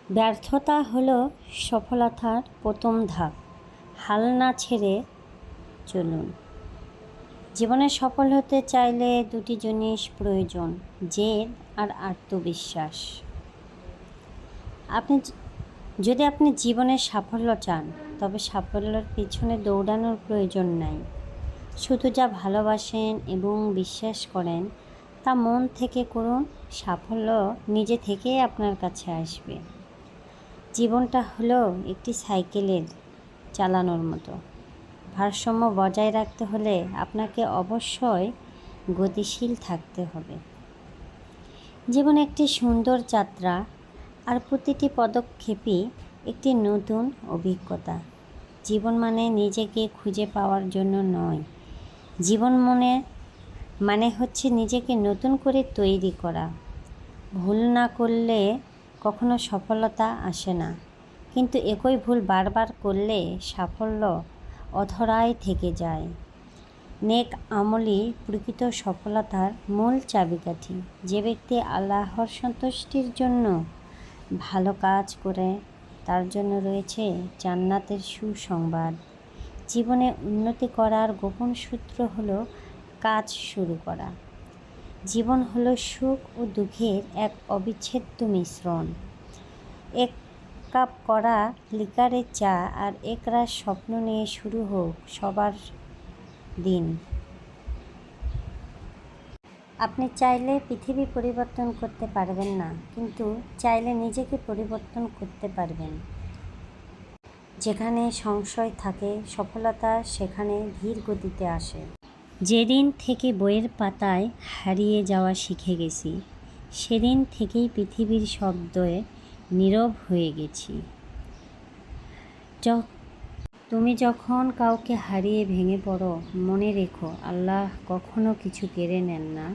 ব্যর্থতা হলো সফলতার প্রথম ধাপ। হাল না ছেড়ে চলুন। জীবনে সফল হতে চাইলে দুটি জিনিস প্রয়োজন, জেদ আর আত্মবিশ্বাস। যদি আপনি জীবনে সাফল্য চান, তবে সাফল্যের পিছনে দৌড়ানোর প্রয়োজন নাই। শুধু যা ভালোবাসেন এবং বিশ্বাস করেন তা মন থেকে করুন। সাফল্য নিজে থেকেই আপনার কাছে আসবে। জীবনটা হলো একটি সাইকেলের চালানোর মতো। ভারসাম্য বজায় রাখতে হলে আপনাকে অবশ্যই গতিশীল থাকতে হবে। জীবন একটি সুন্দর যাত্রা, আর প্রতিটি পদক্ষেপই একটি নতুন অভিজ্ঞতা। জীবন মানে নিজেকে খুঁজে পাওয়ার জন্য নয়, জীবন মানে হচ্ছে নিজেকে নতুন করে তৈরি করা। ভুল না করলে কখনো সফলতা আসে না, কিন্তু একই ভুল বারবার করলে সাফল্য অধরাই থেকে যায়। নেক আমলই প্রকৃত সফলতার মূল চাবিকাঠি। যে ব্যক্তি আল্লাহর সন্তুষ্টির জন্য ভালো কাজ করে, তার জন্য রয়েছে জান্নাতের সুসংবাদ। জীবনে উন্নতি করার গোপন সূত্র হলো কাজ শুরু করা। জীবন হলো সুখ ও দুঃখের এক অবিচ্ছেদ্য মিশ্রণ। এক কাপ কড়া লিকারের চা আর একরাশ স্বপ্ন নিয়ে শুরু হোক সবার দিন। আপনি চাইলে পৃথিবী পরিবর্তন করতে পারবেন না, কিন্তু চাইলে নিজেকে পরিবর্তন করতে পারবেন। যেখানে সংশয় থাকে, সফলতা সেখানে ধীর গতিতে আসে। যেদিন থেকে বইয়ের পাতায় হারিয়ে যাওয়া শিখে গেছি, সেদিন থেকেই পৃথিবীর শব্দে নীরব হয়ে গেছি। তুমি যখন কাউকে হারিয়ে ভেঙে পড়ো, মনে রেখো আল্লাহ কখনো কিছু কেড়ে নেন না।